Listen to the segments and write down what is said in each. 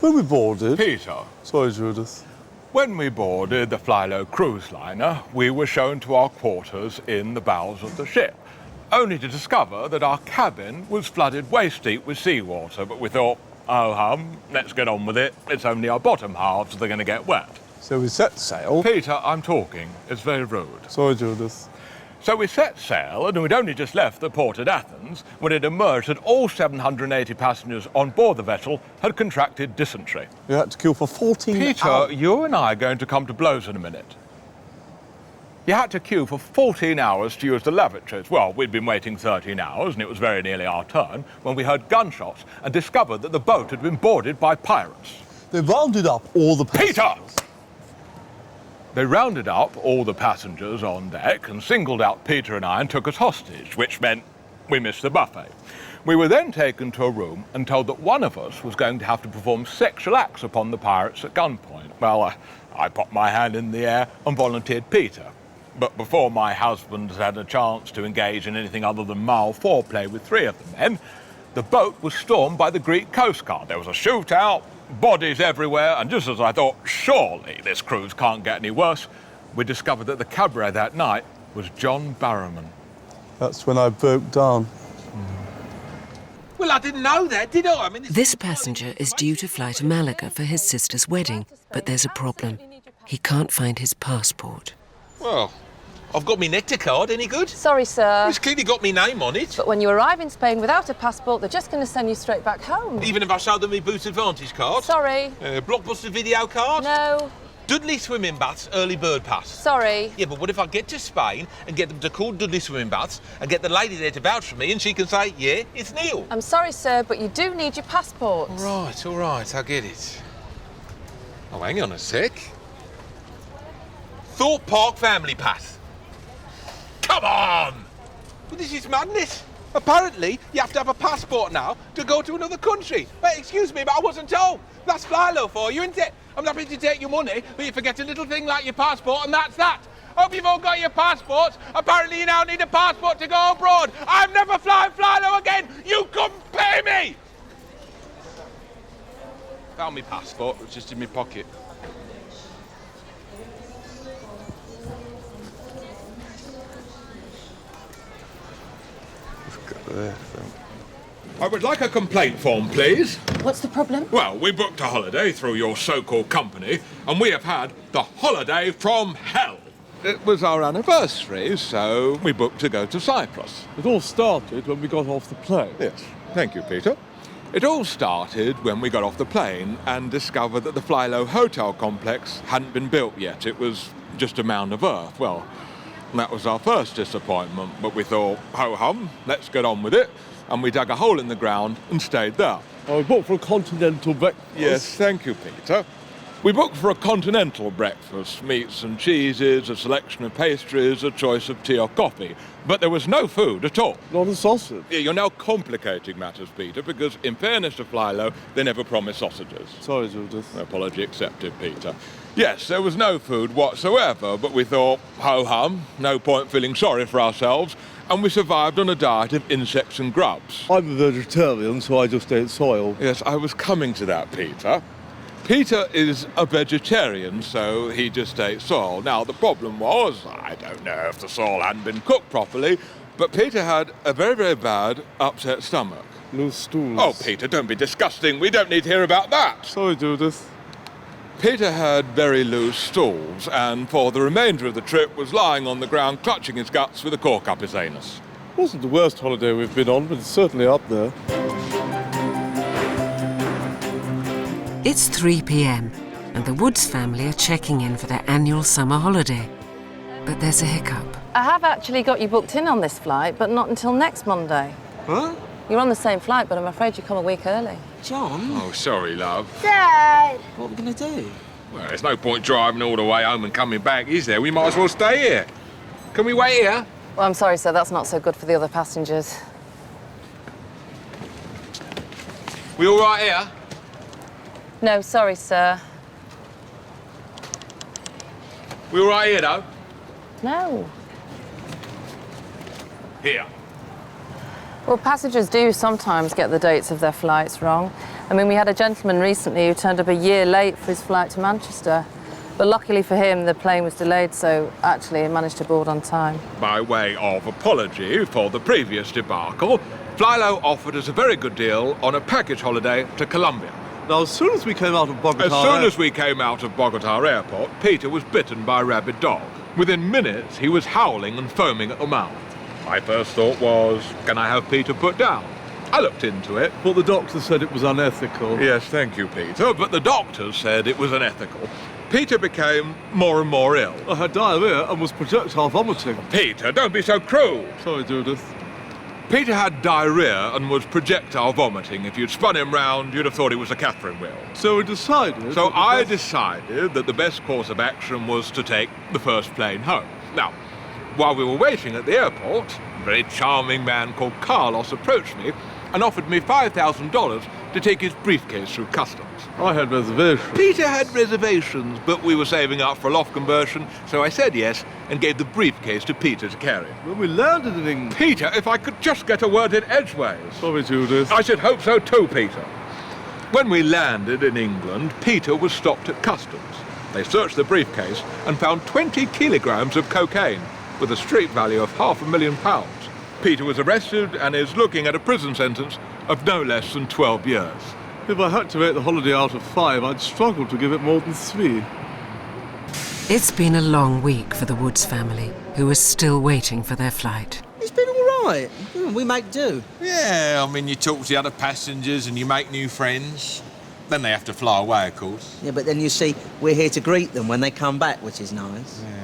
When we boarded... Peter. Sorry, Judith. When we boarded the Flylow cruise liner, we were shown to our quarters in the bowels of the ship, only to discover that our cabin was flooded waist-deep with seawater. But we thought, oh hum, let's get on with it. It's only our bottom halves that are going to get wet. So we set sail... Peter, I'm talking. It's very rude. Sorry, Judith. So we set sail, and we'd only just left the port at Athens when it emerged that all 780 passengers on board the vessel had contracted dysentery. We had to queue for 14 hours. Peter, you and I are going to come to blows in a minute. You had to queue for 14 hours to use the lavatories. Well, we'd been waiting 13 hours, and it was very nearly our turn, when we heard gunshots and discovered that the boat had been boarded by pirates. They rounded up all the passengers. Peter! They rounded up all the passengers on deck and singled out Peter and I and took us hostage, which meant we missed the buffet. We were then taken to a room and told that one of us was going to have to perform sexual acts upon the pirates at gunpoint. Well, I popped my hand in the air and volunteered Peter. But before my husband had a chance to engage in anything other than mild foreplay with three of the men, the boat was stormed by the Greek Coast Guard. There was a shootout, bodies everywhere, and just as I thought, surely this cruise can't get any worse, we discovered that the cabaret that night was John Barrowman. That's when I broke down. Well, I didn't know that, did I? This passenger is due to fly to Malaga for his sister's wedding, but there's a problem. He can't find his passport. Well, I've got my nectar card. Any good? Sorry, sir. It's clearly got my name on it. But when you arrive in Spain without a passport, they're just going to send you straight back home. Even if I show them my Boots Advantage card? Sorry. Blockbuster video card? No. Dudley Swimming Baths Early Bird Pass? Sorry. Yeah, but what if I get to Spain and get them to call Dudley Swimming Baths and get the lady there to vouch for me and she can say, yeah, it's Neil? I'm sorry, sir, but you do need your passport. All right, I get it. Oh, hang on a sec. Thorpe Park Family Pass. Come on! Well, this is madness. Apparently, you have to have a passport now to go to another country. Wait, excuse me, but I wasn't told. That's Flylow for you, isn't it? I'm happy to take your money, but you forget a little thing like your passport, and that's that. Hope you've all got your passports. Apparently, you now need a passport to go abroad. I'm never flying Flylow again. You couldn't pay me. Found my passport, it was just in my pocket. I would like a complaint form, please. What's the problem? Well, we booked a holiday through your so-called company, and we have had the holiday from hell. It was our anniversary, so we booked to go to Cyprus. It all started when we got off the plane. Yes, thank you, Peter. It all started when we got off the plane and discovered that the Flylow hotel complex hadn't been built yet. It was just a mound of earth. Well, that was our first disappointment, but we thought, ho-hum, let's get on with it. And we dug a hole in the ground and stayed there. We booked for a continental breakfast. Yes, thank you, Peter. We booked for a continental breakfast, meats and cheeses, a selection of pastries, a choice of tea or coffee. But there was no food at all. Not a sausage. Yeah, you're now complicating matters, Peter, because in fairness to Flylow, they never promised sausages. Sorry, Judith. Apology accepted, Peter. Yes, there was no food whatsoever, but we thought, ho-hum, no point feeling sorry for ourselves, and we survived on a diet of insects and grubs. I'm a vegetarian, so I just ate soil. Yes, I was coming to that, Peter. Peter is a vegetarian, so he just ate soil. Now, the problem was, I don't know if the soil hadn't been cooked properly, but Peter had a very, very bad upset stomach. Loose stools. Oh, Peter, don't be disgusting. We don't need to hear about that. Sorry, Judith. Peter had very loose stools, and for the remainder of the trip was lying on the ground clutching his guts with a cork up his anus. It wasn't the worst holiday we've been on, but it's certainly up there. It's 3 p.m. and the Woods family are checking in for their annual summer holiday. But there's a hiccup. I have actually got you booked in on this flight, but not until next Monday. Huh? You're on the same flight, but I'm afraid you come a week early. John? Oh, sorry, love. Dad! What are we going to do? Well, there's no point driving all the way home and coming back, is there? We might as well stay here. Can we wait here? Well, I'm sorry, sir, that's not so good for the other passengers. We all right here? No, sorry, sir. We all right here, though? No. Here. Well, passengers do sometimes get the dates of their flights wrong. I mean, we had a gentleman recently who turned up a year late for his flight to Manchester. But luckily for him, the plane was delayed, so actually he managed to board on time. By way of apology for the previous debacle, Flylow offered us a very good deal on a package holiday to Colombia. Now, as soon as we came out of Bogota... As soon as we came out of Bogota Airport, Peter was bitten by a rabid dog. Within minutes, he was howling and foaming at the mouth. My first thought was, can I have Peter put down? I looked into it. But the doctor said it was unethical. Yes, thank you, Peter, but the doctors said it was unethical. Peter became more and more ill. I had diarrhea and was projectile vomiting. Peter, don't be so cruel. Sorry, Judith. Peter had diarrhea and was projectile vomiting. If you'd spun him round, you'd have thought he was a Catherine wheel. So we decided... So I decided that the best course of action was to take the first plane home. Now, while we were waiting at the airport, a very charming man called Carlos approached me and offered me $5,000 to take his briefcase through customs. I had reservations. Peter had reservations, but we were saving up for a loft conversion, so I said yes and gave the briefcase to Peter to carry. When we landed in England... Peter, if I could just get a word in edgeways. Sorry, Judith. I should hope so too, Peter. When we landed in England, Peter was stopped at customs. They searched the briefcase and found 20 kilograms of cocaine with a street value of £500,000. Peter was arrested and is looking at a prison sentence of no less than 12 years. If I had to rate the holiday out of 5, I'd struggle to give it more than 3. It's been a long week for the Woods family, who are still waiting for their flight. It's been all right. We make do. Yeah, I mean, you talk to the other passengers and you make new friends. Then they have to fly away, of course. Yeah, but then you see, we're here to greet them when they come back, which is nice. Yeah.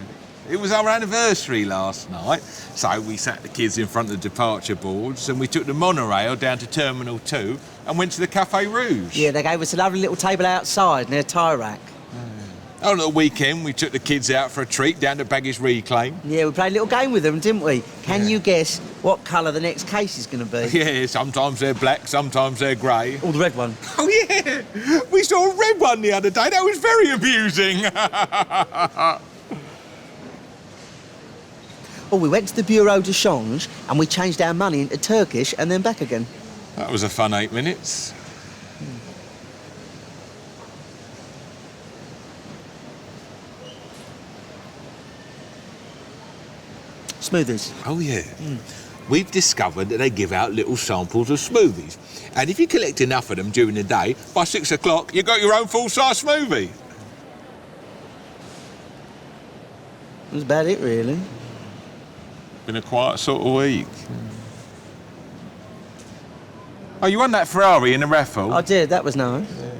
It was our anniversary last night, so we sat the kids in front of the departure boards and we took the monorail down to Terminal 2 and went to the Café Rouge. Yeah, they gave us a lovely little table outside near a tie rack. On the weekend, we took the kids out for a treat down to Baggage Reclaim. Yeah, we played a little game with them, didn't we? Can you guess what colour the next case is going to be? Yeah, sometimes they're black, sometimes they're grey. Oh, the red one. Oh, yeah! We saw a red one the other day. That was very amusing. Oh, we went to the Bureau de Change and we changed our money into Turkish and then back again. That was a fun 8 minutes. Smoothies. Oh, yeah. We've discovered that they give out little samples of smoothies. And if you collect enough of them during the day, by 6 o'clock, you've got your own full-size smoothie. That's about it, really. Been a quiet sort of week. Oh, you won that Ferrari in a raffle? I did, that was nice. Yeah.